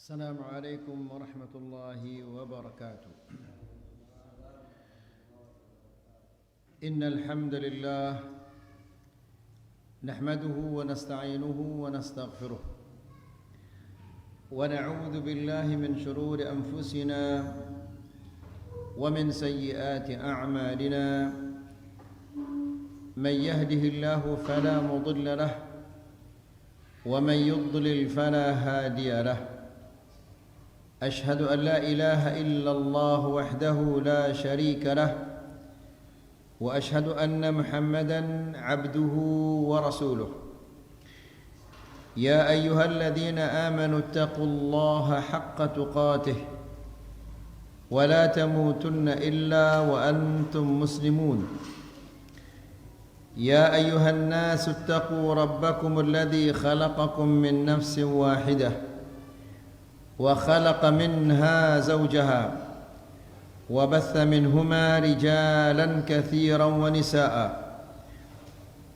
السلام عليكم ورحمة الله وبركاته. إن الحمد لله نحمده ونستعينه ونستغفره ونعوذ بالله من شرور أنفسنا ومن سيئات أعمالنا. من يهده الله فلا مضل له ومن يضلل فلا هادي له. أشهد أن لا إله إلا الله وحده لا شريك له وأشهد أن محمدًا عبده ورسوله. يا أيها الذين آمنوا اتقوا الله حق تقاته ولا تموتن إلا وأنتم مسلمون. يا أيها الناس اتقوا ربكم الذي خلقكم من نفس واحدة وخلق منها زوجها وبث منهما رجالا كثيرا ونساء.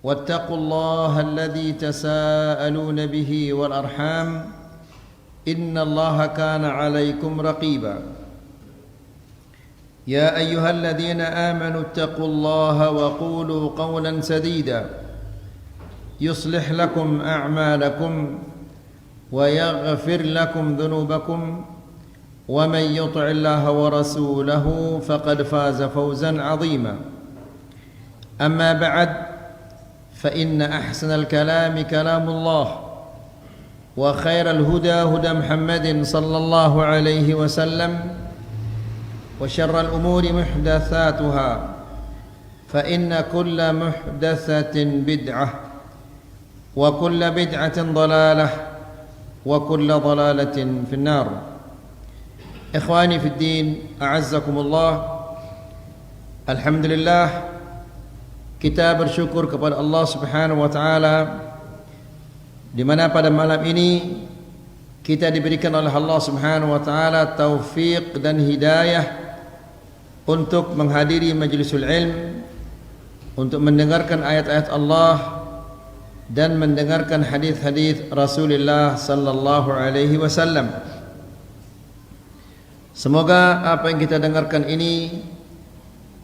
واتقوا الله الذي تساءلون به والأرحام إن الله كان عليكم رقيبا. يا أيها الذين آمنوا اتقوا الله وقولوا قولا سديدا يصلح لكم أعمالكم ويغفر لكم ذنوبكم ومن يطع الله ورسوله فقد فاز فوزا عظيما. أما بعد فإن أحسن الكلام كلام الله وخير الهدى هدى محمد صلى الله عليه وسلم وشر الأمور محدثاتها فإن كل محدثة بدعة وكل بدعة ضلالة وكل ضلالة في النار. إخواني في الدين أعزكم الله. Alhamdulillah, kita bersyukur kepada Allah Subhanahu wa taala di mana pada malam ini kita diberikan oleh Allah Subhanahu wa taala taufik dan hidayah untuk menghadiri majlisul ilm, untuk mendengarkan ayat-ayat Allah dan mendengarkan hadis-hadis Rasulullah sallallahu alaihi wasallam. Semoga apa yang kita dengarkan ini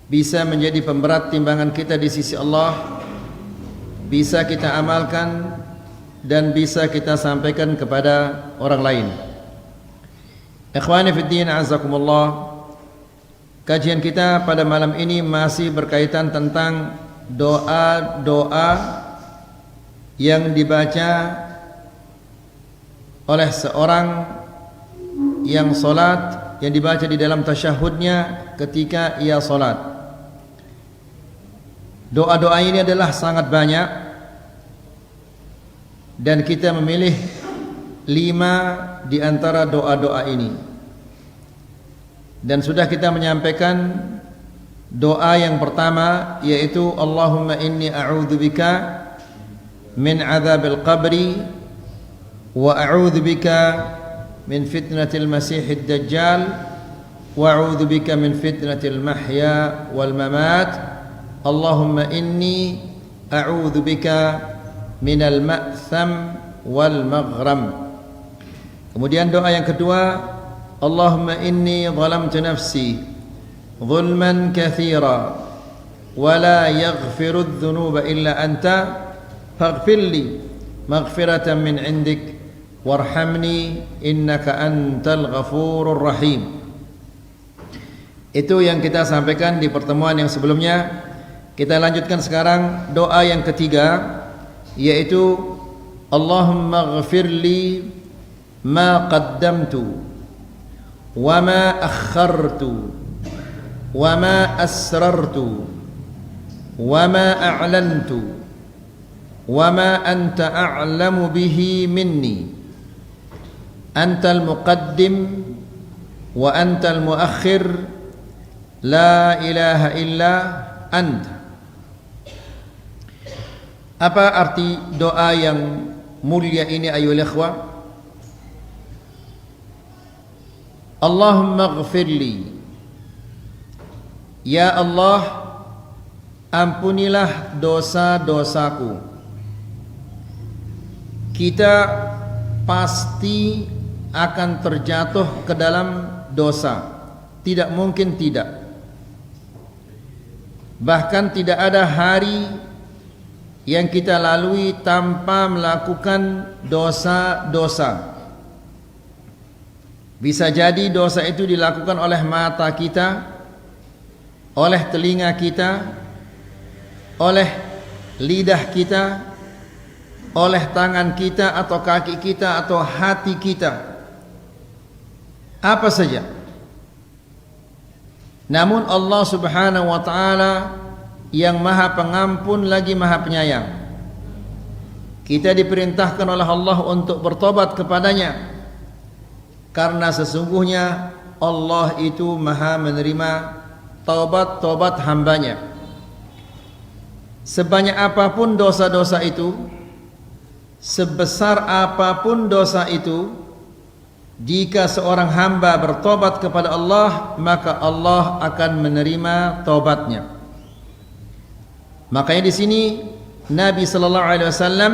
bisa menjadi pemberat timbangan kita di sisi Allah, bisa kita amalkan dan bisa kita sampaikan kepada orang lain. Ikhwani fid din, azakumullah. Kajian kita pada malam ini masih berkaitan tentang doa-doa yang dibaca oleh seorang yang solat, yang dibaca di dalam tasyahudnya ketika ia solat. Doa-doa ini adalah sangat banyak dan kita memilih 5 di antara doa-doa ini. Dan sudah kita menyampaikan doa yang pertama, yaitu Allahumma inni a'udzubika min adzabil qabri wa a'udzubika min fitnatil masiihid dajjal wa a'udzubika min fitnatil mahya wal mamat. Allahumma inni a'udzubika minal ma'tham wal maghram. Kemudian doa yang kedua, Allahumma inni zalamtu nafsi zulman katsira wa la yaghfiru adh-dhunuba illa anta faghfirli maghfiratan min 'indik warhamni innaka antal ghafurur rahim. Itu yang kita sampaikan di pertemuan yang sebelumnya. Kita lanjutkan sekarang doa yang ketiga, yaitu Allahumma ghfirli ma qaddamtu wa ma akhartu wa ma asrartu wa ma a'lantu wa ma anta a'lamu bihi minni antal muqaddim wa antal muakhir la ilaha illa anta. Apa arti doa yang mulia ini ayuhal ikhwah? Allahumma ghfirli, ya Allah, ampunilah dosa-dosaku. Kita pasti akan terjatuh ke dalam dosa. Tidak mungkin tidak. Bahkan tidak ada hari yang kita lalui tanpa melakukan dosa-dosa. Bisa jadi dosa itu dilakukan oleh mata kita, oleh telinga kita, oleh lidah kita, oleh tangan kita atau kaki kita atau hati kita. Apa saja. Namun Allah Subhanahu wa taala yang Maha Pengampun lagi Maha Penyayang. Kita diperintahkan oleh Allah untuk bertobat kepadanya, karena sesungguhnya Allah itu Maha menerima taubat-taubat hambanya. Sebanyak apapun dosa-dosa itu, sebesar apapun dosa itu, jika seorang hamba bertobat kepada Allah, maka Allah akan menerima taubatnya. Makanya di sini Nabi sallallahu alaihi wasallam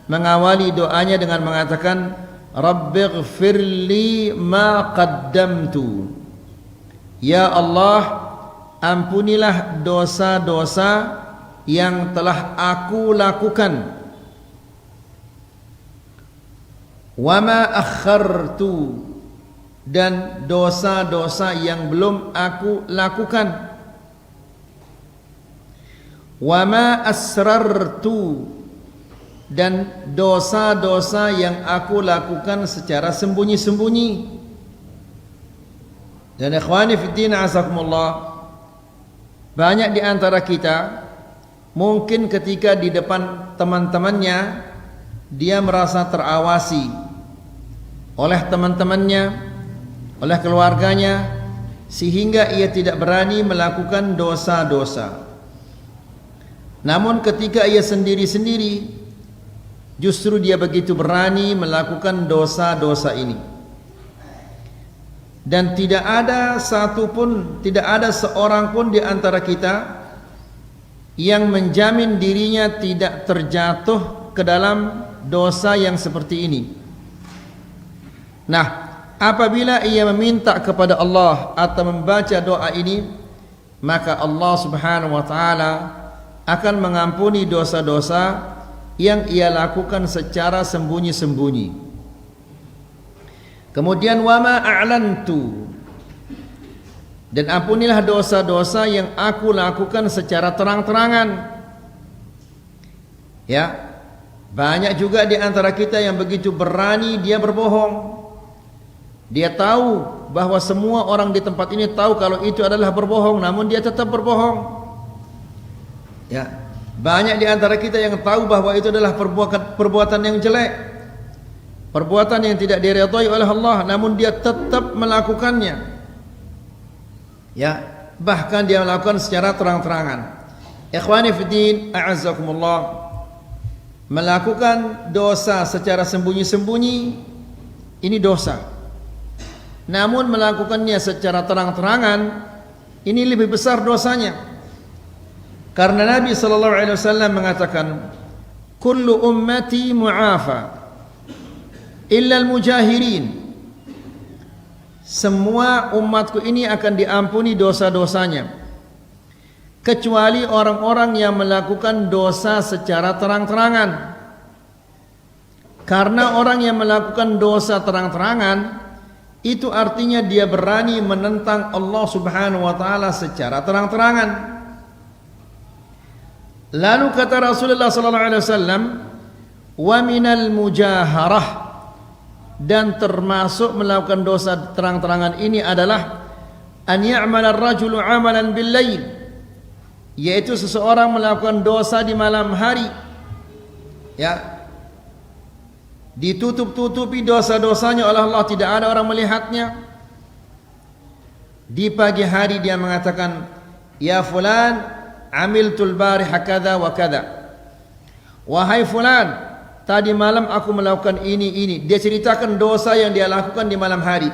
mengawali doanya dengan mengatakan, Rabbighfirli ma qaddamtu. Ya Allah, ampunilah dosa-dosa yang telah aku lakukan, wa ma akhartu, dan dosa-dosa yang belum aku lakukan, wa ma asrartu, dan dosa-dosa yang aku lakukan secara sembunyi-sembunyi. Dan ikhwani fiddin azakumullah, banyak di antara kita mungkin ketika di depan teman-temannya dia merasa terawasi oleh teman-temannya, oleh keluarganya, sehingga ia tidak berani melakukan dosa-dosa. Namun ketika ia sendiri-sendiri, justru dia begitu berani melakukan dosa-dosa ini. Dan tidak ada seorang pun di antara kita yang menjamin dirinya tidak terjatuh ke dalam dosa yang seperti ini. Nah, apabila ia meminta kepada Allah atau membaca doa ini, maka Allah Subhanahu wa taala akan mengampuni dosa-dosa yang ia lakukan secara sembunyi-sembunyi. Kemudian wa ma a'lantu, dan ampunilah dosa-dosa yang aku lakukan secara terang-terangan. Ya, banyak juga di antara kita yang begitu berani dia berbohong. Dia tahu bahwa semua orang di tempat ini tahu kalau itu adalah berbohong, namun dia tetap berbohong. Ya, banyak di antara kita yang tahu bahwa itu adalah perbuatan yang jelek, perbuatan yang tidak diridhai oleh Allah, namun dia tetap melakukannya. Ya, bahkan dia melakukan secara terang-terangan. Ikhwani fiddin a'azzakumullah, melakukan dosa secara sembunyi-sembunyi ini dosa. Namun melakukannya secara terang-terangan ini lebih besar dosanya. Karena Nabi sallallahu alaihi wasallam mengatakan, kullu ummati mu'afa illa al-mujahirin. Semua umatku ini akan diampuni dosa-dosanya, kecuali orang-orang yang melakukan dosa secara terang-terangan. Karena orang yang melakukan dosa terang-terangan itu artinya dia berani menentang Allah Subhanahu wa taala secara terang-terangan. Lalu kata Rasulullah sallallahu alaihi wasallam, wa minal mujaharah, dan termasuk melakukan dosa terang-terangan ini adalah an ya'mala ar-rajulu 'amalan bil-lail, yaitu seseorang melakukan dosa di malam hari. Ya, ditutup-tutupi dosa-dosanya oleh Allah, tidak ada orang melihatnya. Di pagi hari dia mengatakan, ya fulan, amiltul bariha kadza wa kadza. Wahai fulan, tadi malam aku melakukan ini. Dia ceritakan dosa yang dia lakukan di malam hari.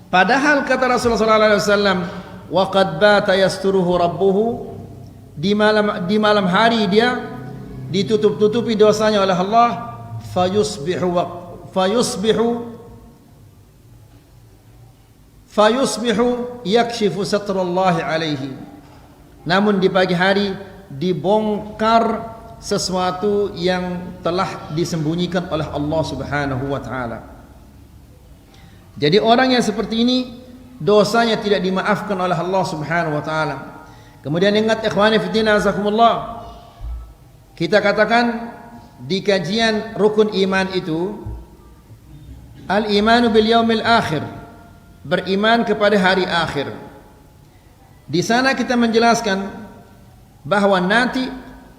Padahal kata Rasulullah sallallahu alaihi wasallam, wa qad bata yasturuhu rabbuhu, di malam hari dia ditutup-tutupi dosanya oleh Allah, fayusbihu yakshifu satrallahi alaihi. Namun di pagi hari dibongkar sesuatu yang telah disembunyikan oleh Allah Subhanahu wa taala. Jadi orang yang seperti ini dosanya tidak dimaafkan oleh Allah Subhanahu wa taala. Kemudian ingat ikhwani fillah azakumullah, kita katakan di kajian rukun iman itu al-imanu bil yaumil akhir, beriman kepada hari akhir. Di sana kita menjelaskan bahwa nanti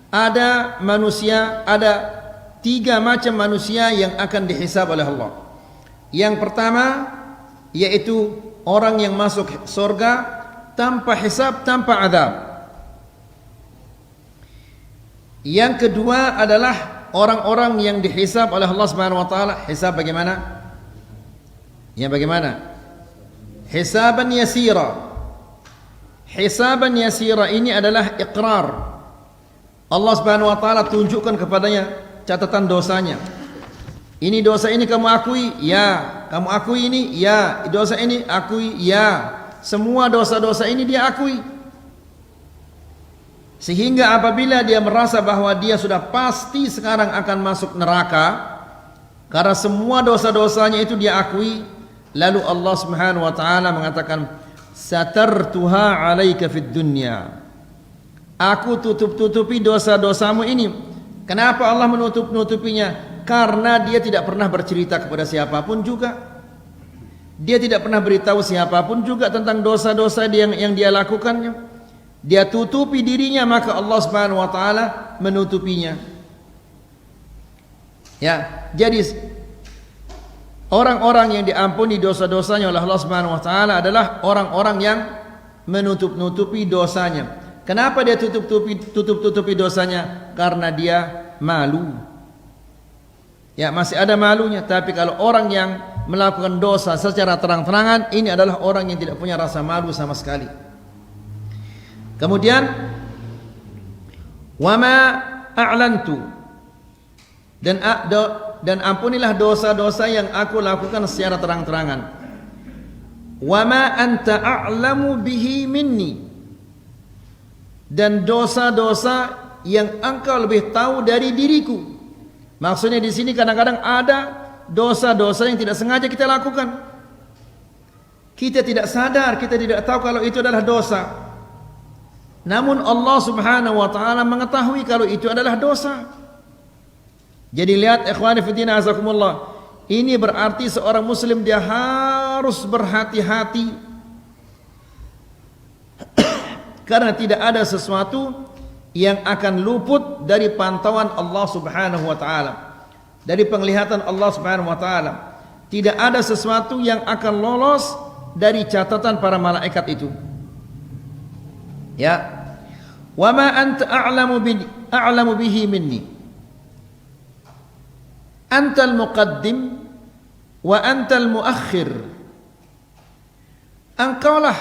ada manusia, ada 3 macam manusia yang akan dihisab oleh Allah. Yang pertama yaitu orang yang masuk surga tanpa hisab, tanpa azab. Yang kedua adalah orang-orang yang dihisab oleh Allah Subhanahu wa taala. Hisab bagaimana? Yang bagaimana? Hisaban yasira. Hisaban yasira ini adalah iqrar. Allah Subhanahu wa taala tunjukkan kepadanya catatan dosanya. Ini dosa ini kamu akui, ya. Kamu akui ini, ya. Dosa ini akui, ya. Semua dosa-dosa ini dia akui. Sehingga apabila dia merasa bahwa dia sudah pasti sekarang akan masuk neraka karena semua dosa-dosanya itu dia akui, lalu Allah Subhanahu wa taala mengatakan, satartuha 'alaika fid dunya. Aku tutup-tutupi dosa-dosamu ini. Kenapa Allah menutup-nutupinya? Karena dia tidak pernah bercerita kepada siapapun juga. Dia tidak pernah beritahu siapapun juga tentang dosa-dosa yang dia lakukannya. Dia tutupi dirinya, maka Allah Subhanahu wa taala menutupinya. Ya, jadi orang-orang yang diampuni dosa-dosanya oleh Allah Subhanahu wa taala adalah orang-orang yang menutup-nutupi dosanya. Kenapa dia tutup-tutupi dosanya? Karena dia malu. Ya, masih ada malunya. Tapi kalau orang yang melakukan dosa secara terang-terangan, ini adalah orang yang tidak punya rasa malu sama sekali. Kemudian wama a'lantu, dan ampunilah dosa-dosa yang aku lakukan secara terang-terangan. Wama anta a'lamu bihi minni, dan dosa-dosa yang engkau lebih tahu dari diriku. Maksudnya di sini kadang-kadang ada dosa-dosa yang tidak sengaja kita lakukan. Kita tidak sadar, kita tidak tahu kalau itu adalah dosa. Namun Allah Subhanahu wa taala mengetahui kalau itu adalah dosa. Jadi lihat ikhwani fillah azakumullah, ini berarti seorang muslim dia harus berhati-hati karena tidak ada sesuatu yang akan luput dari pantauan Allah Subhanahu wa taala, dari penglihatan Allah Subhanahu wa taala. Tidak ada sesuatu yang akan lolos dari catatan para malaikat itu. Ya. Wa ma anta a'lamu bihi minni. Antal muqaddim wa antal muakhir. Engkaulah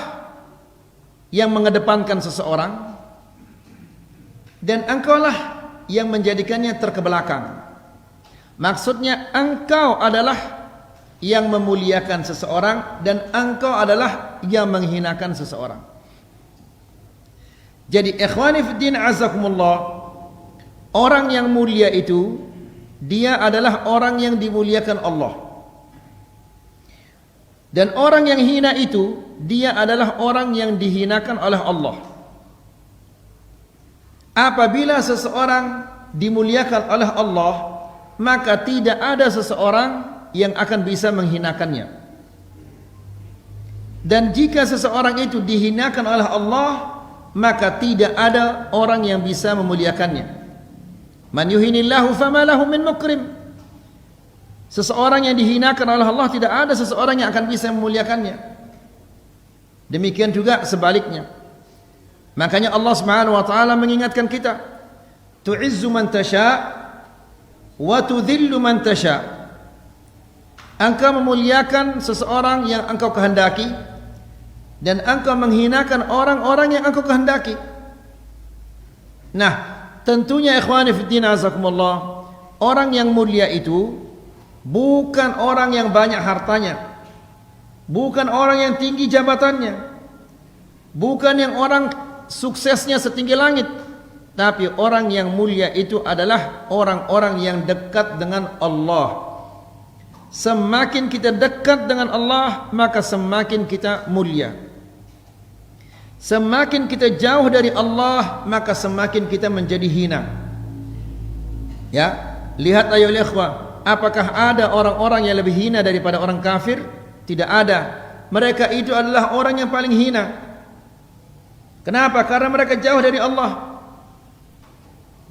yang mengedepankan seseorang dan engkaulah yang menjadikannya terkebelakang. Maksudnya engkau adalah yang memuliakan seseorang dan engkau adalah yang menghinakan seseorang. Jadi ikhwani fiddin azakumullah, orang yang mulia itu dia adalah orang yang dimuliakan Allah. Dan orang yang hina itu dia adalah orang yang dihinakan oleh Allah. Apabila seseorang dimuliakan oleh Allah, maka tidak ada seseorang yang akan bisa menghinakannya. Dan jika seseorang itu dihinakan oleh Allah, maka tidak ada orang yang bisa memuliakannya. Man yuhinillahu fama lahu min mukrim. Seseorang yang dihinakan oleh Allah, tidak ada seseorang yang akan bisa memuliakannya. Demikian juga sebaliknya. Makanya Allah Subhanahu wa taala mengingatkan kita, tu'izzu man tasha wa tudhillu man tasha. Engkau memuliakan seseorang yang engkau kehendaki dan engkau menghinakan orang-orang yang engkau kehendaki. Nah, tentunya ikhwani fiddin azakumullah, orang yang mulia itu bukan orang yang banyak hartanya, bukan orang yang tinggi jabatannya, bukan yang orang suksesnya setinggi langit, tapi orang yang mulia itu adalah orang-orang yang dekat dengan Allah. Semakin kita dekat dengan Allah, maka semakin kita mulia. Semakin kita jauh dari Allah, maka semakin kita menjadi hina. Ya, lihat ayo ikhwah, apakah ada orang-orang yang lebih hina daripada orang kafir? Tidak ada. Mereka itu adalah orang yang paling hina. Kenapa? Karena mereka jauh dari Allah.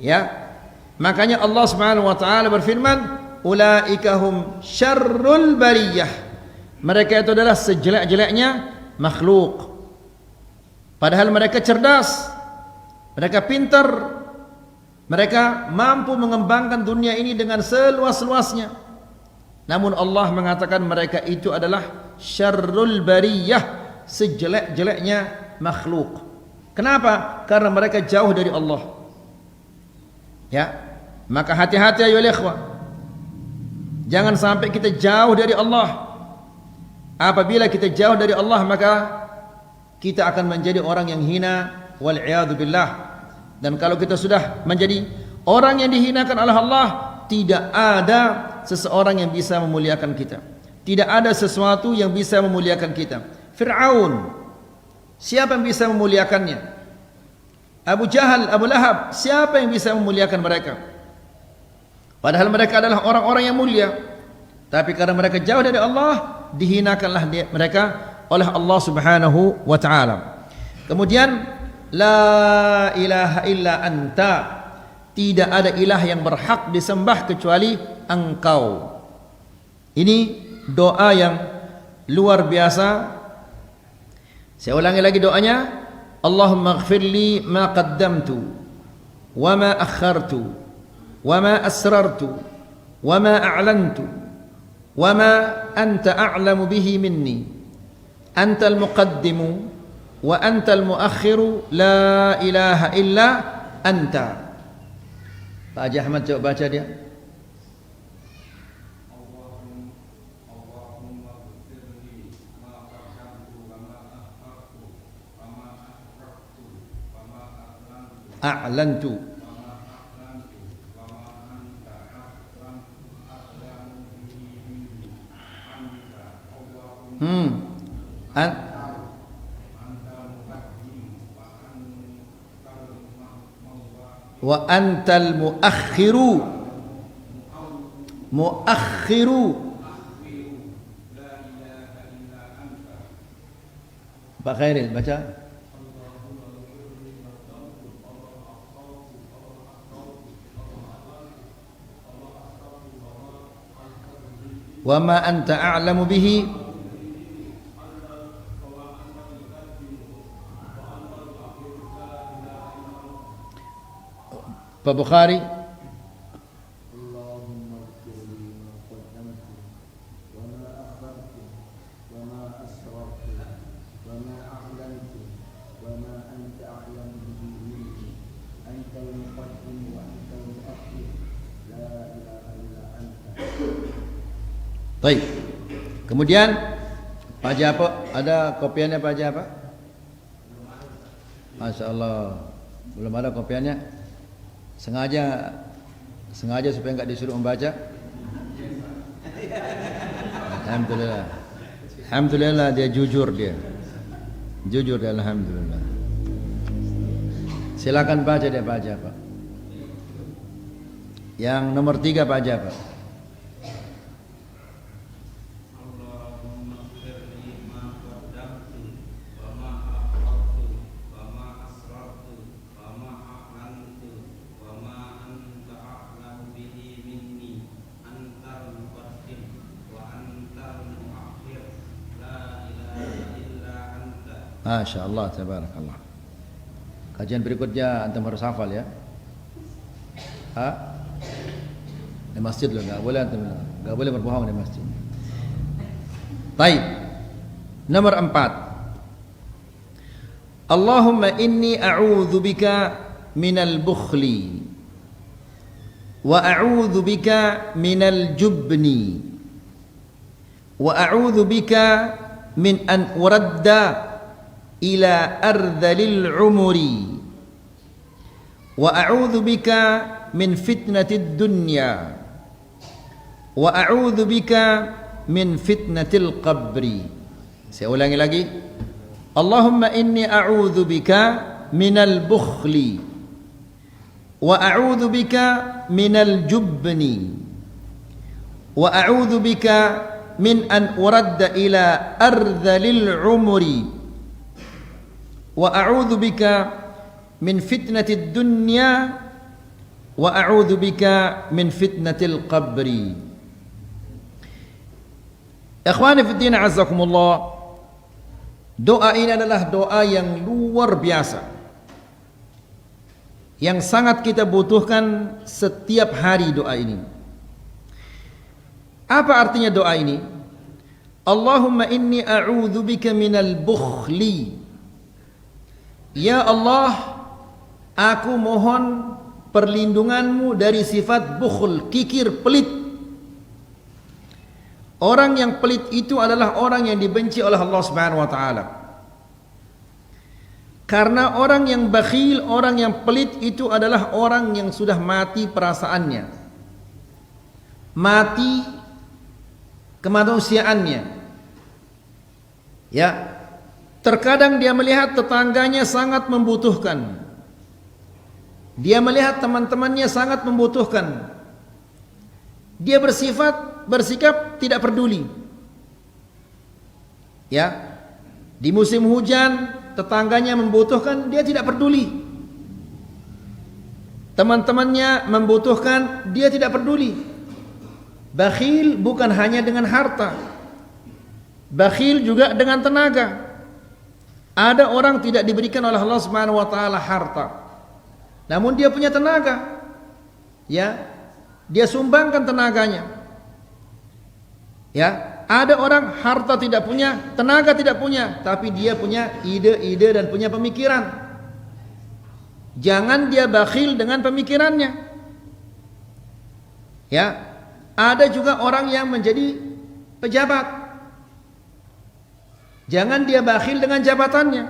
Ya, makanya Allah Subhanahu wa taala berfirman, ulaika hum syarrul bariyah. Mereka itu adalah sejelek-jeleknya makhluk. Padahal mereka cerdas, mereka pintar, mereka mampu mengembangkan dunia ini dengan seluas-luasnya. Namun Allah mengatakan mereka itu adalah syarrul bariyah, sejelek-jeleknya makhluk. Kenapa? Karena mereka jauh dari Allah. Ya, maka hati-hati ayo ikhwah. Jangan sampai kita jauh dari Allah. Apabila kita jauh dari Allah, maka kita akan menjadi orang yang hina, wal'iyadu billah. Dan kalau kita sudah menjadi orang yang dihinakan oleh Allah, tidak ada seseorang yang bisa memuliakan kita. Tidak ada sesuatu yang bisa memuliakan kita. Fir'aun, siapa yang bisa memuliakannya? Abu Jahal, Abu Lahab, siapa yang bisa memuliakan mereka? Padahal mereka adalah orang-orang yang mulia, tapi karena mereka jauh dari Allah, dihinakanlah mereka oleh Allah Subhanahu wa taala. Kemudian la ilaha illa anta, tidak ada ilah yang berhak disembah kecuali Engkau. Ini doa yang luar biasa. Saya ulangi lagi doanya. Allahumma ighfirli ma qaddamtu wa ma akhartu وما أسررت وما أعلنت وما أنت أعلم به مني أنت المقدم وأنت المؤخر لا إله إلا أنت. Pak Haji Ahmad coba baca dia. A'lantu. Wa antal muakhiru, muakhiru. Pak Khairil baca. Wa ma anta a'lamu bihi Pak Bukhari. Allahumma ighfirli ma qaddamtu wa ma akhartu wa ma asrartu wa ma a'lantu wa ma anta a'lamu bihi minni antal muqaddim wa antal mu'akhir la ilaha illa anta. Baik. Kemudian Pak Haji apa? Ada kopiannya Pak Haji apa? Masya Allah, belum ada kopiannya. Sengaja supaya enggak disuruh membaca. Alhamdulillah. Alhamdulillah dia jujur dia. Jujur dia, alhamdulillah. Silakan baca dia Pak Haji apa? Yang nomor 3 Pak Haji apa? Masya Allah, tabarakallah. Kajian berikutnya antum harus hafal ya. Di masjid loh, nggak boleh antum, nggak boleh berbohong di masjid. Baik. Nomor 4. Allahumma inni a'udzu bika minal bukhli wa a'udzu bika minal jubni wa a'udzu bika min an uradda ila ardhalil umuri wa a'udzu bika min fitnatid dunya wa a'udzu bika min fitnatil qabri. Saya ulangi lagi. Allahumma inni a'udzu bika minal bukhli wa a'udzu bika minal jubni wa a'udzu bika min an uradda ila ardhalil umri wa a'udzu bika min fitnatid dunya wa a'udzu bika min fitnatil qabri. Ikhwani fi din, azakumullah, doa ini adalah doa yang luar biasa, yang sangat kita butuhkan setiap hari doa ini. Apa artinya doa ini? Allahumma inni a'udzu bika minal bukhli. Ya Allah, aku mohon perlindunganmu dari sifat bukhl, kikir, pelit. Orang yang pelit itu adalah orang yang dibenci oleh Allah Subhanahu wa taala. Karena orang yang bakhil, orang yang pelit itu adalah orang yang sudah mati perasaannya, mati kemanusiaannya. Ya, terkadang dia melihat tetangganya sangat membutuhkan, dia melihat teman-temannya sangat membutuhkan, dia bersikap tidak peduli. Ya, di musim hujan tetangganya membutuhkan, dia tidak peduli. Teman-temannya membutuhkan, dia tidak peduli. Bakhil bukan hanya dengan harta, bakhil juga dengan tenaga. Ada orang tidak diberikan oleh Allah Subhanahu wa taala harta, namun dia punya tenaga. Ya, dia sumbangkan tenaganya. Ya, ada orang harta tidak punya, tenaga tidak punya, tapi dia punya ide-ide dan punya pemikiran. Jangan dia bakhil dengan pemikirannya. Ya, ada juga orang yang menjadi pejabat. Jangan dia bakhil dengan jabatannya.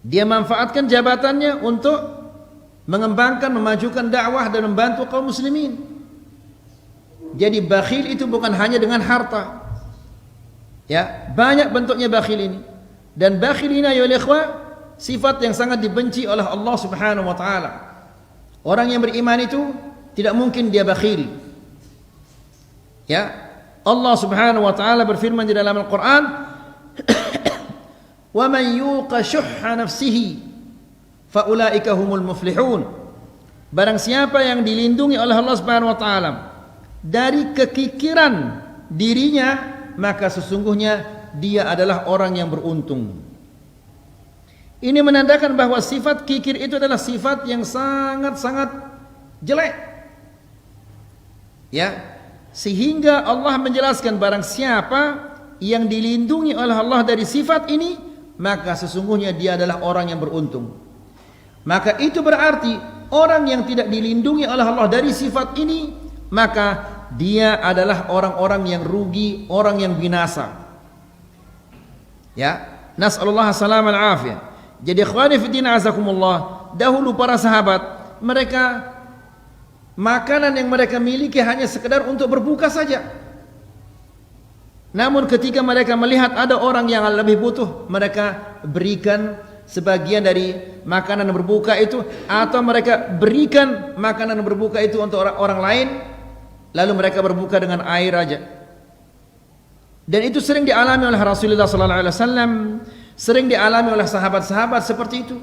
Dia manfaatkan jabatannya untuk mengembangkan, memajukan dakwah dan membantu kaum muslimin. Jadi bakhil itu bukan hanya dengan harta. Ya, banyak bentuknya bakhil ini. Dan bakhil ini ya ikhwah, sifat yang sangat dibenci oleh Allah Subhanahu wa taala. Orang yang beriman itu tidak mungkin dia bakhil. Ya, Allah Subhanahu wa taala berfirman di dalam Al-Qur'an, "Wa man yuqa syuhha nafsihi fa ulaika humul muflihun." Barang siapa yang dilindungi oleh Allah Subhanahu wa taala dari kekikiran dirinya, maka sesungguhnya dia adalah orang yang beruntung. Ini menandakan bahwa sifat kikir itu adalah sifat yang sangat-sangat jelek. Ya, sehingga Allah menjelaskan barang siapa yang dilindungi oleh Allah dari sifat ini, maka sesungguhnya dia adalah orang yang beruntung. Maka itu berarti orang yang tidak dilindungi oleh Allah dari sifat ini, maka dia adalah orang-orang yang rugi, orang yang binasa. Ya, nas'alullah salam al-afiyah. Jadi ikhwani fi din, azakumullah, dahulu para sahabat, mereka makanan yang mereka miliki hanya sekedar untuk berbuka saja. Namun ketika mereka melihat ada orang yang lebih butuh, mereka berikan sebagian dari makanan berbuka itu, atau mereka berikan makanan berbuka itu untuk orang lain, lalu mereka berbuka dengan air aja. Dan itu sering dialami oleh Rasulullah sallallahu alaihi wasallam, sering dialami oleh sahabat-sahabat seperti itu.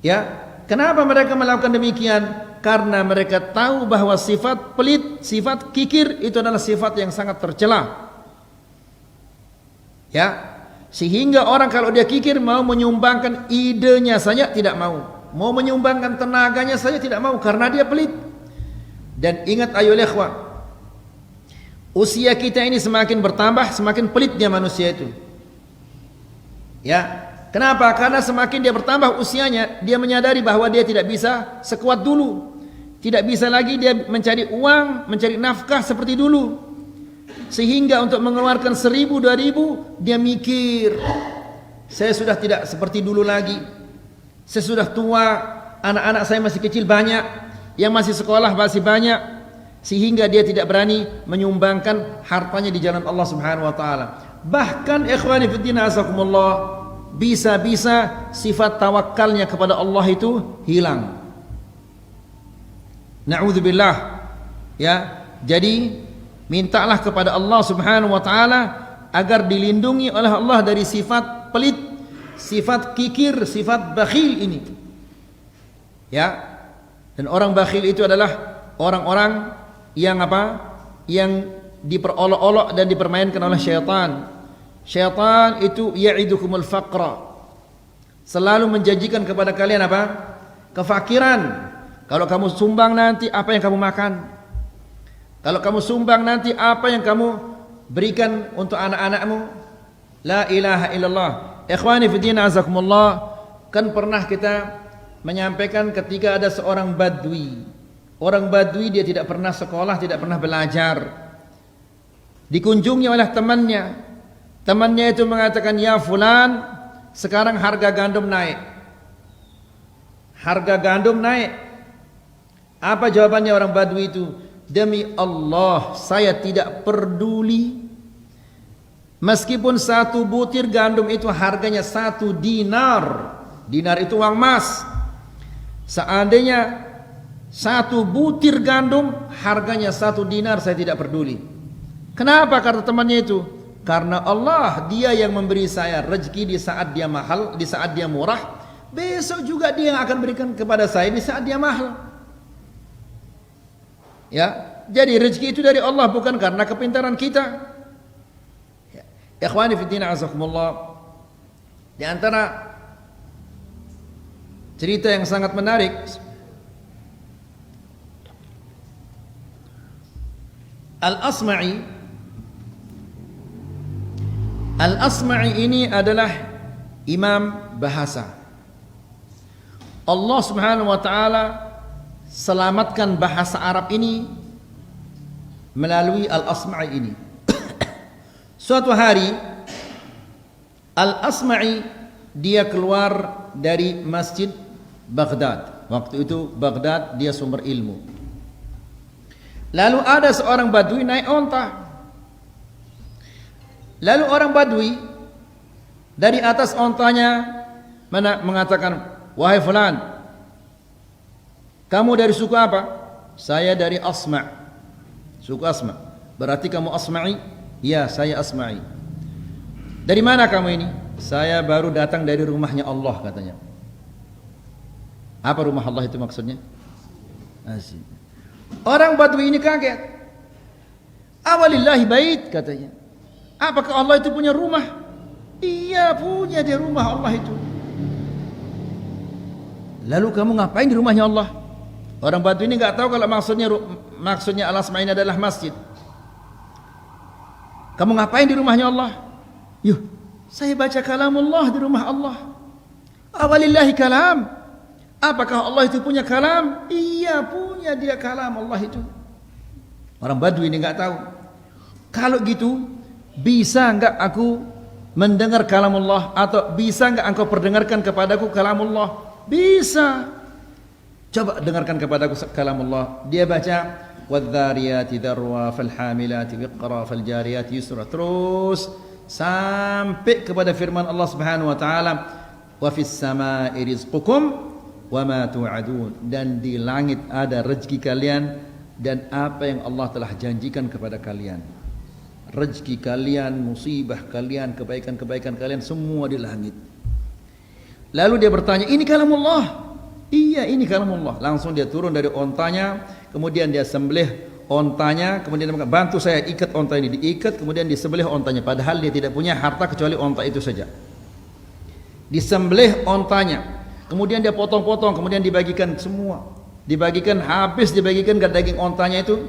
Ya, kenapa mereka melakukan demikian? Karena mereka tahu bahwa sifat pelit, sifat kikir itu adalah sifat yang sangat tercela. Ya, sehingga orang kalau dia kikir mau menyumbangkan idenya saja tidak mau menyumbangkan tenaganya saja tidak mau, karena dia pelit. Dan ingat ayolah ikhwah, usia kita ini semakin bertambah, semakin pelitnya manusia itu. Ya, kenapa? Karena semakin dia bertambah usianya, dia menyadari bahwa dia tidak bisa sekuat dulu, tidak bisa lagi dia mencari uang, mencari nafkah seperti dulu. sehingga untuk mengeluarkan 1000, 2000 dia mikir, saya sudah tidak seperti dulu lagi, saya sudah tua, anak-anak saya masih kecil banyak, yang masih sekolah masih banyak, sehingga dia tidak berani menyumbangkan hartanya di jalan Allah Subhanahu wa taala. Bahkan ikhwani fiddin azakumullah, bisa-bisa sifat tawakalnya kepada Allah itu hilang. Na'udzubillah. Ya, jadi mintalah kepada Allah Subhanahu wa taala agar dilindungi oleh Allah dari sifat pelit, sifat kikir, sifat bakhil ini. Ya. Dan orang bakhil itu adalah orang-orang yang apa? Yang diperolok-olok dan dipermainkan oleh syaitan. Syaitan itu ya'idukumul faqra, selalu menjanjikan kepada kalian apa? Kefakiran. Kalau kamu sumbang nanti apa yang kamu makan? Kalau kamu sumbang nanti apa yang kamu berikan untuk anak-anakmu? La ilaha illallah. Ikhwani fiddin azakumullah, kan pernah kita menyampaikan ketika ada seorang badui. Orang badui dia tidak pernah sekolah, tidak pernah belajar. Dikunjungi oleh temannya. Temannya itu mengatakan, ya fulan, sekarang harga gandum naik. Harga gandum naik. Apa jawabannya orang badui itu? Demi Allah, saya tidak peduli. Meskipun 1 butir gandum itu harganya 1 dinar. Dinar itu uang emas. Seandainya 1 butir gandum harganya 1 dinar, saya tidak peduli. Kenapa? Kata temannya itu, karena Allah dia yang memberi saya rezeki di saat dia mahal, di saat dia murah. Besok juga dia yang akan berikan kepada saya di saat dia mahal. Ya, jadi rezeki itu dari Allah, bukan karena kepintaran kita. Ya. Ikhwani fiddin azakumullah, di antara cerita yang sangat menarik, Al-Asma'i ini adalah imam bahasa. Allah Subhanahu wa taala selamatkan bahasa Arab ini melalui Al-Asma'i ini. Suatu hari Al-Asma'i dia keluar dari Masjid Baghdad. Waktu itu Baghdad dia sumber ilmu. Lalu ada seorang badui naik onta. Lalu orang badui dari atas ontanya mengatakan, wahai fulan, kamu dari suku apa? Saya dari Asma'. Suku Asma'. Berarti kamu Asma'i? Ya, saya Asma'i. Dari mana kamu ini? Saya baru datang dari rumahnya Allah, katanya. Apa rumah Allah itu maksudnya? Asyik. Orang badui ini kaget. Awalillahi bait, katanya. Apakah Allah itu punya rumah? Iya, punya dia rumah Allah itu. Lalu kamu ngapain di rumahnya Allah? Orang badui ini enggak tahu kalau maksudnya Al-Asma'i adalah masjid. Kamu ngapain di rumahnya Allah? Yuh, saya baca kalamullah di rumah Allah. Awalillahi kalam. Apakah Allah itu punya kalam? Iya, punya dia kalam Allah itu. Orang badui ini enggak tahu. Kalau gitu, bisa enggak aku mendengar kalamullah, atau bisa enggak engkau perdengarkan kepadaku kalamullah? Bisa. Coba dengarkan kepadaku kalamullah. Dia baca, wadh-dhariyati dharwa falhamilati wiqra faljariyati yusra, terus sampai kepada firman Allah Subhanahu wa taala, wa fis samai rizqukum wa ma tu'adun, dan di langit ada rezeki kalian dan apa yang Allah telah janjikan kepada kalian. Rezeki kalian, musibah kalian, kebaikan-kebaikan kalian semua di langit. Lalu dia bertanya, ini kalamullah? Iya, ini kalamullah. Langsung dia turun dari ontanya, kemudian dia sembelih ontanya, kemudian dia bantu saya ikat onta ini, diikat, kemudian disembelih ontanya, padahal dia tidak punya harta kecuali onta itu saja. Disembelih ontanya, kemudian dia potong-potong, kemudian dibagikan semua, dibagikan habis, dibagikan ke daging ontanya itu.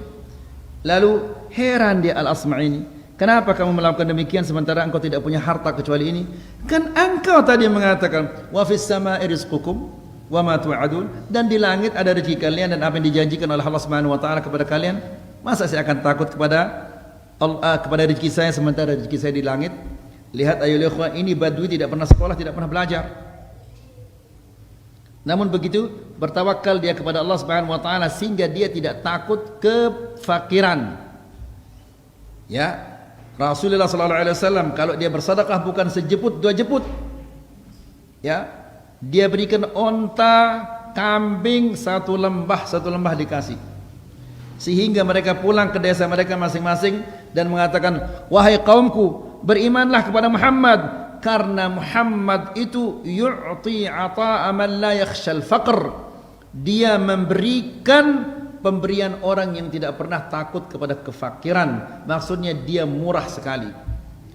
Lalu heran dia Al-Asma'i ini, kenapa kamu melakukan demikian sementara engkau tidak punya harta kecuali ini? Kan engkau tadi mengatakan, wa fis sama'i rizqukum wa ma tu'adun, dan di langit ada rezeki kalian dan apa yang dijanjikan oleh Allah Subhanahu wa taala kepada kalian. Masa saya akan takut kepada kepada rezeki saya sementara rezeki saya di langit. Lihat ayo ikhwan, ini badui tidak pernah sekolah, tidak pernah belajar. Namun begitu bertawakal dia kepada Allah Subhanahu wa taala sehingga dia tidak takut kefakiran. Ya, Rasulullah sallallahu alaihi wasallam kalau dia bersedekah bukan sejeput dua jeput. Ya, dia berikan onta, kambing satu lembah dikasih. Sehingga mereka pulang ke desa mereka masing-masing dan mengatakan, wahai kaumku, berimanlah kepada Muhammad, karena Muhammad itu yu'ti ata'a man la yakhshal faqr. Dia memberikan pemberian orang yang tidak pernah takut kepada kefakiran. Maksudnya dia murah sekali.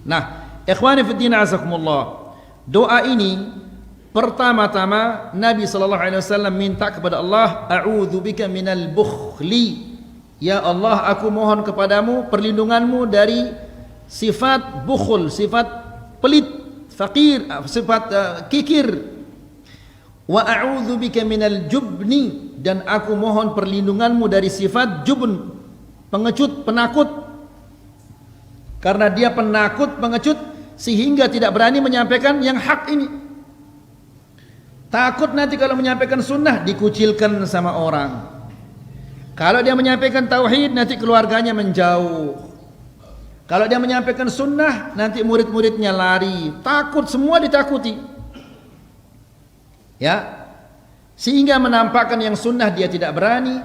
Nah, ikhwani fiddin azakumullah, doa ini pertama-tama Nabi SAW minta kepada Allah, a'udzubika minal bukhli. Ya Allah, aku mohon kepadamu perlindunganmu dari sifat bukhul, sifat pelit, fakir, sifat kikir. Wa a'udzubika minal jubni, dan aku mohon perlindunganmu dari sifat jubn, pengecut, penakut. Karena dia penakut, pengecut, sehingga tidak berani menyampaikan yang hak ini. Takut nanti kalau menyampaikan sunnah dikucilkan sama orang. Kalau dia menyampaikan tauhid nanti keluarganya menjauh. Kalau dia menyampaikan sunnah nanti murid-muridnya lari. Takut, semua ditakuti. Ya, sehingga menampakkan yang sunnah dia tidak berani,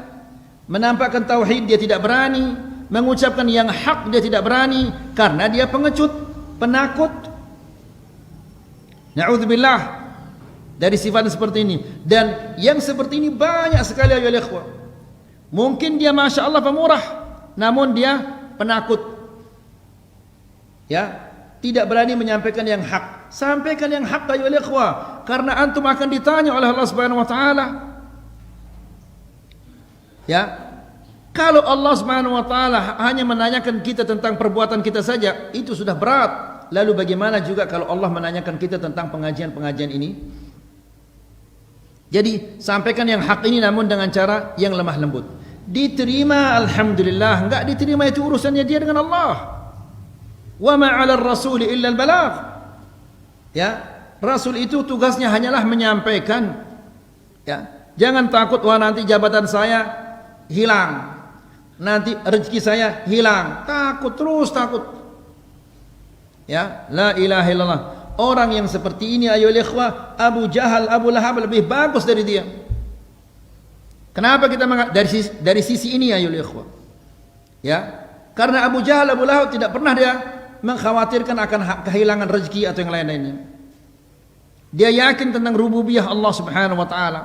menampakkan tauhid dia tidak berani, mengucapkan yang hak dia tidak berani karena dia pengecut, penakut. Na'udzubillah dari sifat seperti ini. Dan yang seperti ini banyak sekali ya ikhwah. Mungkin dia masya Allah pemurah, namun dia penakut. Ya, tidak berani menyampaikan yang hak. Sampaikan yang hak ya ikhwah, karena antum akan ditanya oleh Allah Subhanahu wa taala. Ya. Kalau Allah Subhanahu wa taala hanya menanyakan kita tentang perbuatan kita saja, itu sudah berat. Lalu bagaimana juga kalau Allah menanyakan kita tentang pengajian-pengajian ini? Jadi sampaikan yang hak ini namun dengan cara yang lemah lembut. Diterima alhamdulillah, enggak diterima itu urusannya dia dengan Allah. Wa ma 'alal rasul illa al-balagh. Ya, rasul itu tugasnya hanyalah menyampaikan. Ya, jangan takut wah nanti jabatan saya hilang. Nanti rezeki saya hilang. Takut, terus takut. Ya, la ilaha illallah. Orang yang seperti ini ayo ikhwah, Abu Jahal, Abu Lahab lebih bagus dari dia. Kenapa kita dari sisi ini ayo ikhwah? Ya, karena Abu Jahal, Abu Lahab tidak pernah dia mengkhawatirkan akan kehilangan rezeki atau yang lain-lainnya. Dia yakin tentang rububiyah Allah Subhanahu wa taala.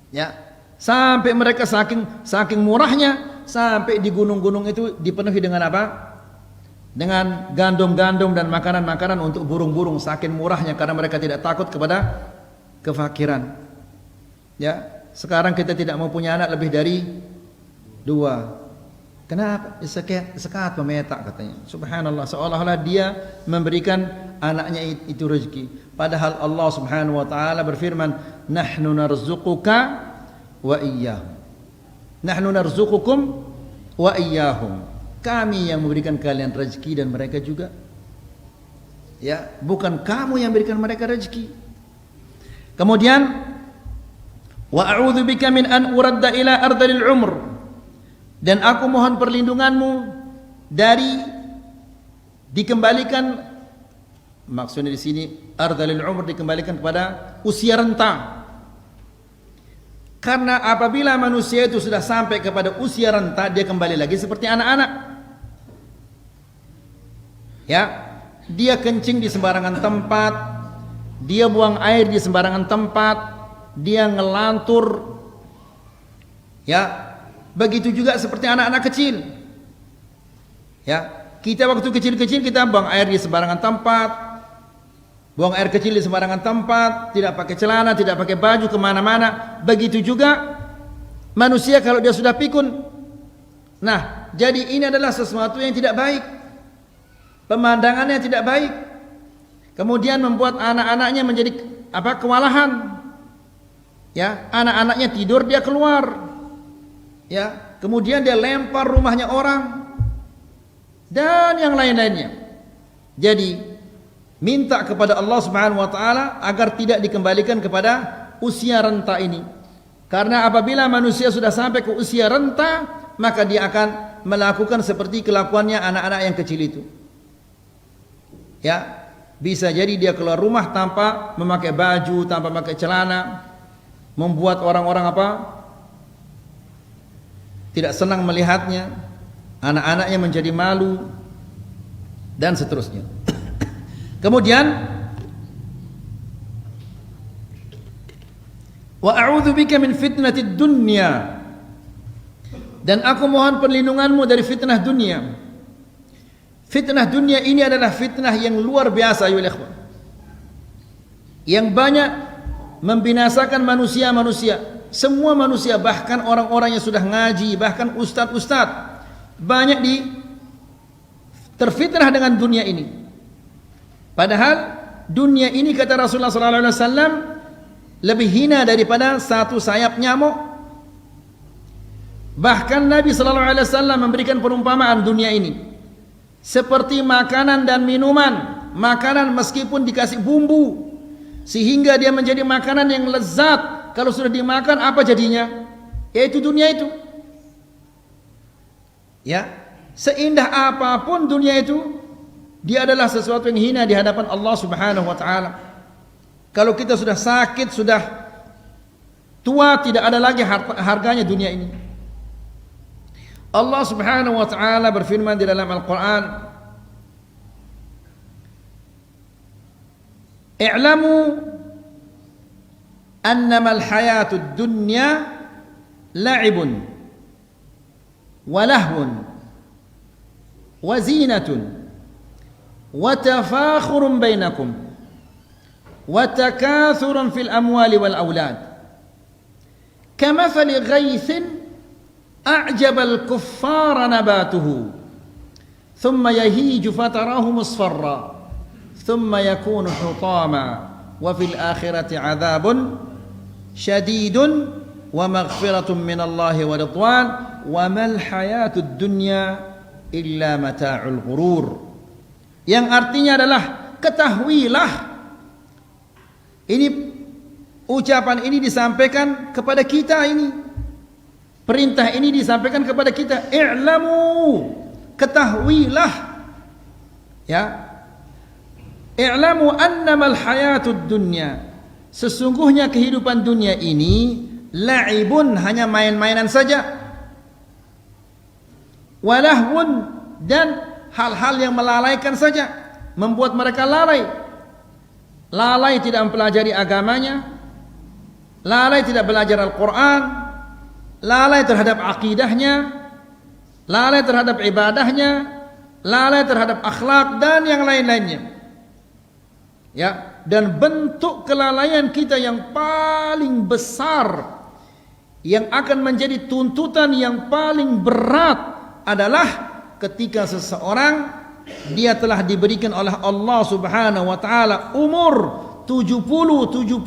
Ya, sampai mereka saking murahnya, sampai di gunung-gunung itu dipenuhi dengan apa? Dengan gandum-gandum dan makanan-makanan untuk burung-burung, saking murahnya karena mereka tidak takut kepada kefakiran. Ya, sekarang kita tidak mau punya anak lebih dari 2. Kenapa? Sekat pemetak katanya. Subhanallah, seolah-olah dia memberikan anaknya itu rezeki. Padahal Allah Subhanahu wa taala berfirman, "Nahnu narzuquka wa iyyahum." Nahnu narzuqukum wa iyyahum. Kami yang memberikan kalian rezeki dan mereka juga. Ya, bukan kamu yang memberikan mereka rezeki. Kemudian wa a'udzubika min an uradda ila ardhil umr. Dan aku mohon perlindunganmu dari dikembalikan, maksudnya di sini ardhil umr dikembalikan kepada usia renta. Karena apabila manusia itu sudah sampai kepada usia renta, dia kembali lagi seperti anak-anak. Ya, dia kencing di sembarangan tempat, dia buang air di sembarangan tempat, dia ngelantur. Ya, begitu juga seperti anak-anak kecil. Ya, kita waktu kecil-kecil kita buang air di sembarangan tempat, buang air kecil di sembarangan tempat, tidak pakai celana, tidak pakai baju kemana-mana. Begitu juga manusia kalau dia sudah pikun. Nah, jadi ini adalah sesuatu yang tidak baik, pemandangannya tidak baik. Kemudian membuat anak-anaknya menjadi kewalahan. Ya, anak-anaknya tidur dia keluar. Ya, kemudian dia lempar rumahnya orang. dan yang lain-lainnya. Jadi minta kepada Allah Subhanahu wa taala agar tidak dikembalikan kepada usia renta ini. Karena apabila manusia sudah sampai ke usia renta, maka dia akan melakukan seperti kelakuannya anak-anak yang kecil itu. Ya, bisa jadi dia keluar rumah tanpa memakai baju, tanpa memakai celana, membuat orang-orang tidak senang melihatnya, anak-anaknya menjadi malu, dan seterusnya. Kemudian, wa a'udzubika min fitnatid dunya, dan aku mohon perlindunganmu dari fitnah dunia. Fitnah dunia ini adalah fitnah yang luar biasa, ya ikhwan, yang banyak membinasakan manusia-manusia, semua manusia, bahkan orang-orang yang sudah ngaji, bahkan ustadz-ustadz, banyak terfitnah dengan dunia ini. Padahal dunia ini, kata Rasulullah SAW, lebih hina daripada satu sayap nyamuk. Bahkan Nabi SAW memberikan perumpamaan dunia ini seperti makanan dan minuman. Makanan meskipun dikasih bumbu sehingga dia menjadi makanan yang lezat, kalau sudah dimakan apa jadinya? Yaitu dunia itu. Ya, seindah apapun dunia itu, dia adalah sesuatu yang hina di hadapan Allah Subhanahu wa taala. Kalau kita sudah sakit, sudah tua, tidak ada lagi harganya dunia ini. Allah Subhanahu wa taala berfirman di dalam Al-Qur'an, "I'lamu annama al-hayatud dunya la'ibun wa lahwun wa zinatun wa tafakhurun bainakum wa takathurun fil amwali wal aulad kamathali ghaythin أعجب الكفار نباته ثم يهيج فتراه مصفرا ثم يكون حطاما وفي الآخرة عذاب شديد ومغفرة من الله ورضوان وما الحياة الدنيا إلا متاع الغرور. Yang artinya adalah, ketahuilah, ini ucapan ini disampaikan kepada kita ini. Perintah ini disampaikan kepada kita, i'lamu, ketahuilah, ya, i'lamu annamal hayatud dunya, sesungguhnya kehidupan dunia ini la'ibun, hanya main-mainan saja, walahun, dan hal-hal yang melalaikan saja, membuat mereka lalai. Lalai tidak mempelajari agamanya, lalai tidak belajar Al-Quran, lalai terhadap akidahnya, lalai terhadap ibadahnya, lalai terhadap akhlak dan yang lain-lainnya. Ya, dan bentuk kelalaian kita yang paling besar, yang akan menjadi tuntutan yang paling berat adalah ketika seseorang dia telah diberikan oleh Allah Subhanahu wa taala umur 70-75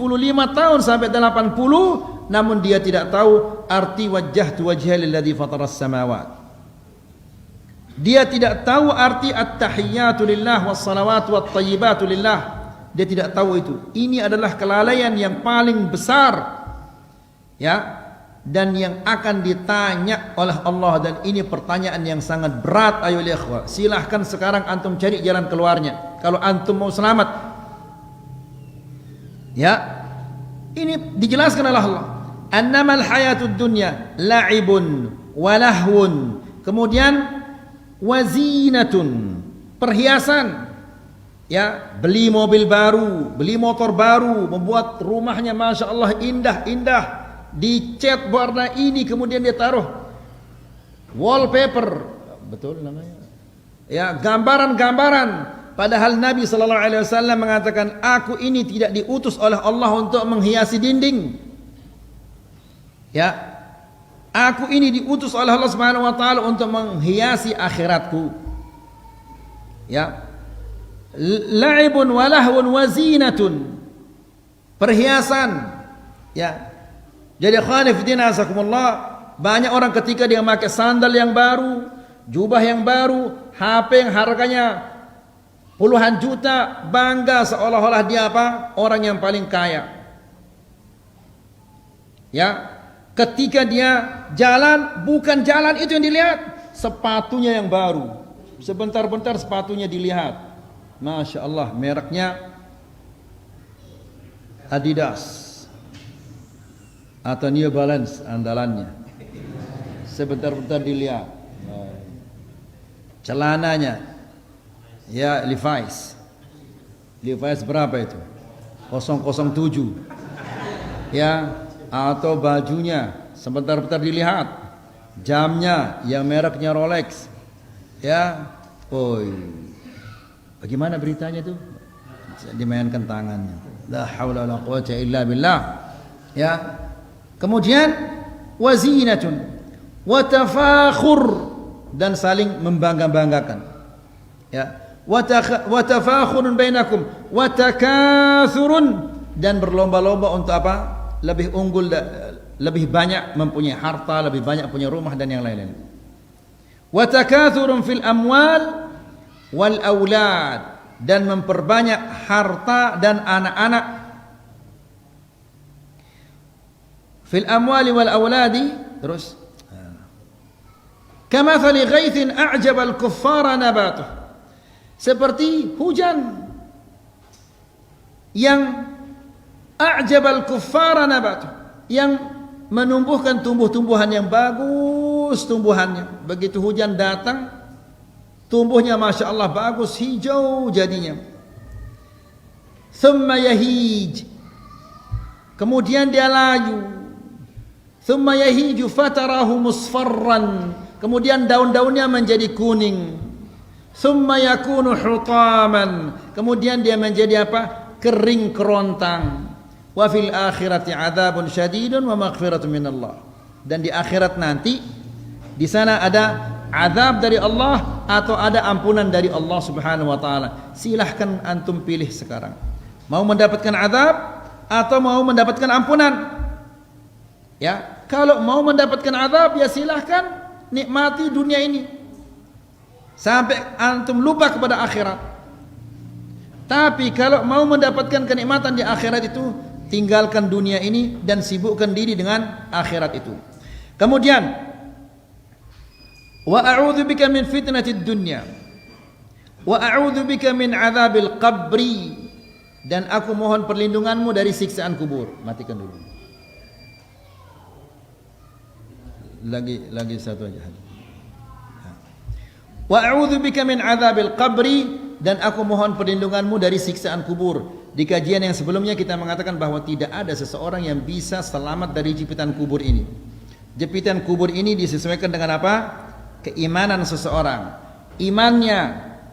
tahun sampai 80, namun dia tidak tahu arti wajjahtu wajhiya lilladzi fataras samawat. Dia tidak tahu arti at-tahiyyatu lillah was-salawatu wat-thayyibatu lillah. Dia tidak tahu itu. Ini adalah kelalaian yang paling besar, ya, dan yang akan ditanya oleh Allah, dan ini pertanyaan yang sangat berat. Ayo ikhwah, silahkan sekarang antum cari jalan keluarnya kalau antum mau selamat. Ya, ini dijelaskan oleh Allah, annamal hayatud dunya la'ibun wa lahwun, kemudian wazinatun, perhiasan, ya, beli mobil baru, beli motor baru, membuat rumahnya masya Allah indah-indah, dicat warna ini, kemudian dia taruh wallpaper, betul namanya, ya, gambaran-gambaran. Padahal Nabi SAW mengatakan, aku ini tidak diutus oleh Allah untuk menghiasi dinding. Ya, aku ini diutus oleh Allah Subhanahu wa taala untuk menghiasi akhiratku. Ya. La'ibun wa lahwun wa zinatun. Perhiasan. Ya. Jadi khani fi din asakumullah, banyak orang ketika dia memakai sandal yang baru, jubah yang baru, HP yang harganya puluhan juta, bangga seolah-olah dia apa? Orang yang paling kaya. Ya, ketika dia jalan, bukan jalan itu yang dilihat, sepatunya yang baru. Sebentar-bentar sepatunya dilihat. Masya Allah, mereknya Adidas atau New Balance andalannya. Sebentar-bentar dilihat. Celananya, ya Levi's. Levi's berapa itu? 007. Ya, atau bajunya sebentar-bentar dilihat. Jamnya yang mereknya Rolex. Ya, bagaimana beritanya itu? Dimainkan tangannya. La haula wala quwwata illa billah. Ya. Kemudian wazinatun wa tafakhur, dan saling membangga-banggakan. Ya. Wa tafakhurun bainakum wa takathurun, dan berlomba-lomba untuk apa? Lebih unggul, lebih banyak mempunyai harta, lebih banyak punya rumah dan yang lain-lain. Wa takathurun fil amwal wal aulad, dan memperbanyak harta dan anak-anak. Fil amwali wal auladi, terus kamathali ghaithin a'jaba al kuffara nabatuh, seperti hujan yang a'jaba al kuffara nabatuh, yang menumbuhkan tumbuh-tumbuhan yang bagus tumbuhannya. Begitu hujan datang, tumbuhnya Masya Allah bagus, hijau jadinya. Thumma yahij, kemudian dia laju. Thumma yahiju fatarahu musfarran, kemudian daun-daunnya menjadi kuning. Thumma yakunu hutaman, kemudian dia menjadi apa? Kering kerontang. Wa fil akhirati adzabun syadidun wa maghfiratun minallah, dan di akhirat nanti di sana ada azab dari Allah atau ada ampunan dari Allah Subhanahu wa taala. Silahkan antum pilih sekarang. Mau mendapatkan azab atau mau mendapatkan ampunan? Ya, kalau mau mendapatkan azab ya silahkan nikmati dunia ini sampai antum lupa kepada akhirat. Tapi kalau mau mendapatkan kenikmatan di akhirat itu, tinggalkan dunia ini dan sibukkan diri dengan akhirat itu. Kemudian wa a'udzu bika min fitnatid dunya wa a'udzu bika min adzabil qabri, dan aku mohon perlindunganmu dari siksaan kubur. Matikan dulu. Lagi satu aja. Wa a'udzu bika min adzabil qabri, dan aku mohon perlindunganmu dari siksaan kubur. Di kajian yang sebelumnya kita mengatakan bahwa tidak ada seseorang yang bisa selamat dari jepitan kubur ini. Jepitan kubur ini disesuaikan dengan apa? Keimanan seseorang. Imannya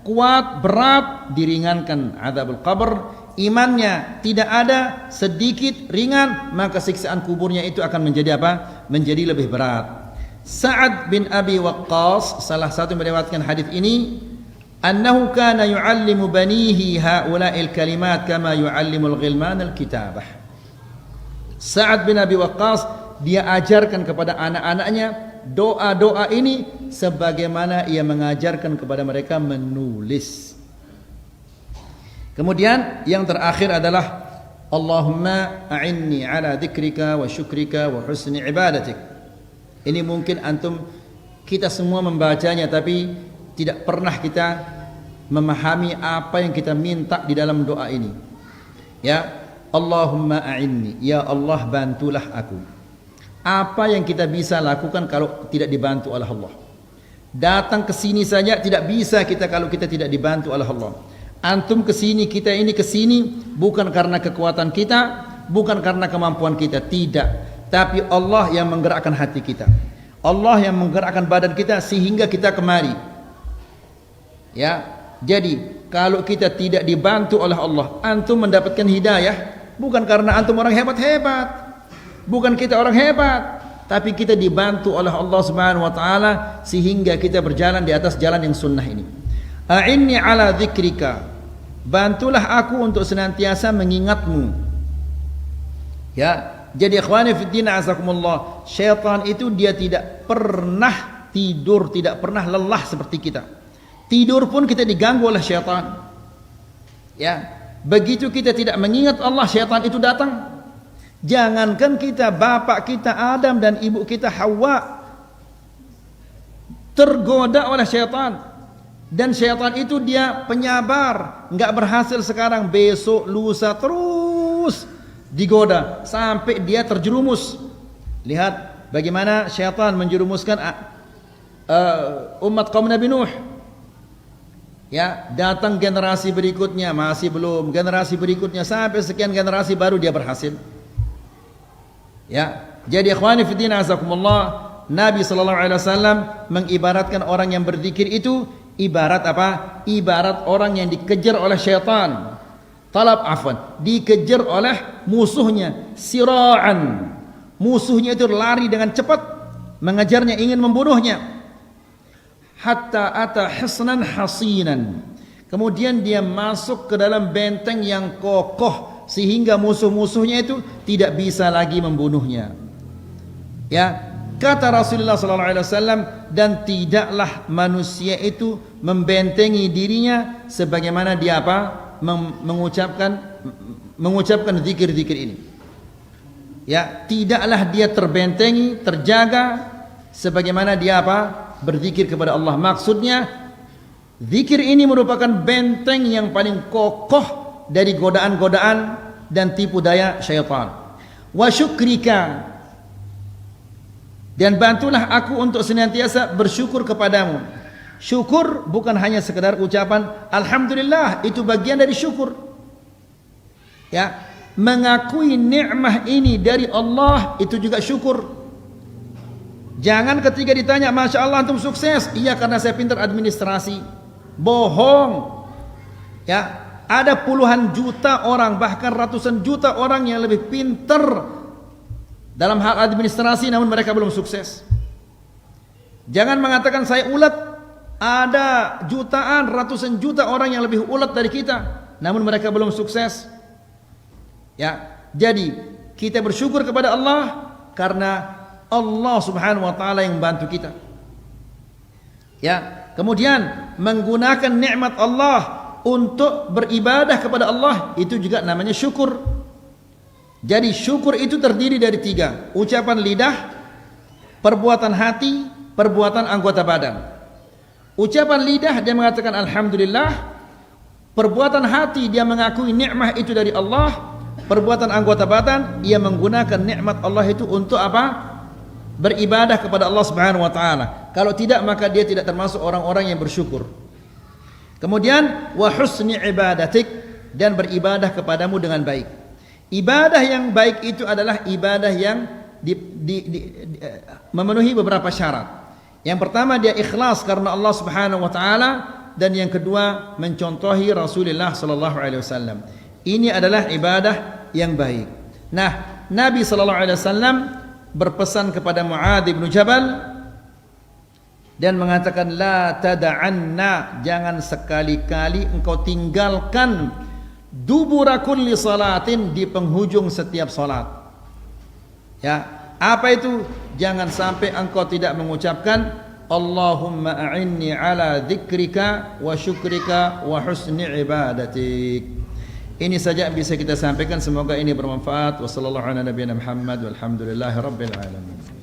kuat, berat, diringankan azabul qabr. Imannya tidak ada, sedikit, ringan, maka siksaan kuburnya itu akan menjadi apa? Menjadi lebih berat. Sa'ad bin Abi Waqqas, salah satu meriwayatkan hadis ini, annahu kana yu'allimu banihi haula'il kalimat kama yu'allimul ghilman al-kitabah. Sa'ad bin Abi Waqqas, dia ajarkan kepada anak-anaknya doa-doa ini sebagaimana ia mengajarkan kepada mereka menulis. Kemudian yang terakhir adalah Allahumma a'inni ala dzikrika wa syukrika wa husni ibadatik. Ini mungkin antum, kita semua membacanya tapi tidak pernah kita memahami apa yang kita minta di dalam doa ini. Ya, Allahumma a'inni, ya Allah bantulah aku. Apa yang kita bisa lakukan kalau tidak dibantu oleh Allah? Datang ke sini saja tidak bisa kita kalau kita tidak dibantu oleh Allah. Antum ke sini, kita ini ke sini bukan karena kekuatan kita, bukan karena kemampuan kita, tidak. Tapi Allah yang menggerakkan hati kita. Allah yang menggerakkan badan kita sehingga kita kemari. Ya, jadi kalau kita tidak dibantu oleh Allah, antum mendapatkan hidayah bukan karena antum orang hebat-hebat, bukan kita orang hebat, tapi kita dibantu oleh Allah Subhanahu wa taala sehingga kita berjalan di atas jalan yang sunnah ini. A'inni ala dzikrika, bantulah aku untuk senantiasa mengingatmu. Ya, jadi ikhwani fiddin azakumullah, syaitan itu dia tidak pernah tidur tidak pernah lelah seperti kita. Tidur pun kita diganggu oleh syaitan. Ya, begitu kita tidak mengingat Allah, syaitan itu datang. Jangankan kita, bapak kita Adam dan ibu kita Hawa tergoda oleh syaitan. Dan syaitan itu dia penyabar, nggak berhasil sekarang, besok, lusa terus digoda sampai dia terjerumus. Lihat bagaimana syaitan menjerumuskan umat kaum Nabi Nuh. Ya, datang generasi berikutnya masih belum, generasi berikutnya sampai sekian generasi baru dia berhasil. Ya, jadi ikhwani fiddin azakumullah, Nabi SAW mengibaratkan orang yang berzikir itu ibarat apa? Ibarat orang yang dikejar oleh syaitan. Dikejar oleh musuhnya, sira'an. Musuhnya itu lari dengan cepat mengejarnya, ingin membunuhnya. Hatta ata hisnan hasinan. Kemudian dia masuk ke dalam benteng yang kokoh sehingga musuh-musuhnya itu tidak bisa lagi membunuhnya. Ya, kata Rasulullah SAW, dan tidaklah manusia itu membentengi dirinya sebagaimana dia apa? Mengucapkan zikir-zikir ini. Ya, tidaklah dia terbentengi, terjaga sebagaimana dia apa? Berzikir kepada Allah. Maksudnya zikir ini merupakan benteng yang paling kokoh dari godaan-godaan dan tipu daya syaitan. Wa syukrika, dan bantulah aku untuk senantiasa bersyukur kepadamu. Syukur bukan hanya sekedar ucapan alhamdulillah, itu bagian dari syukur. Ya, mengakui nikmah ini dari Allah itu juga syukur. Jangan ketika ditanya, Masya Allah antum sukses, iya karena saya pintar administrasi. Bohong. Ya, ada puluhan juta orang, bahkan ratusan juta orang yang lebih pintar dalam hal administrasi namun mereka belum sukses. Jangan mengatakan saya ulet. Ada jutaan, ratusan juta orang yang lebih ulet dari kita namun mereka belum sukses. Ya, jadi kita bersyukur kepada Allah karena Allah Subhanahu wa taala yang membantu kita. Ya, kemudian menggunakan nikmat Allah untuk beribadah kepada Allah itu juga namanya syukur. Jadi syukur itu terdiri dari 3, ucapan lidah, perbuatan hati, perbuatan anggota badan. Ucapan lidah dia mengatakan alhamdulillah, perbuatan hati dia mengakui nikmah itu dari Allah, perbuatan anggota badan ia menggunakan nikmat Allah itu untuk apa? Beribadah kepada Allah Subhanahu wa taala. Kalau tidak maka dia tidak termasuk orang-orang yang bersyukur. Kemudian wa husni ibadatik, dan beribadah kepadamu dengan baik. Ibadah yang baik itu adalah ibadah yang memenuhi beberapa syarat. Yang pertama dia ikhlas karena Allah Subhanahu wa taala, dan yang kedua mencontohi Rasulullah sallallahu alaihi wasallam. Ini adalah ibadah yang baik. Nah, Nabi sallallahu alaihi wasallam berpesan kepada Mu'adz bin Jabal dan mengatakan la tada'anna, jangan sekali-kali engkau tinggalkan dubura kulli salatin, di penghujung setiap salat. Ya, apa itu? Jangan sampai engkau tidak mengucapkan Allahumma a'inni ala dzikrika wa syukrika wa husni ibadatik. Ini saja yang bisa kita sampaikan, semoga ini bermanfaat. Wassallallahu ala nabiyina Muhammad walhamdulillahi rabbil alamin.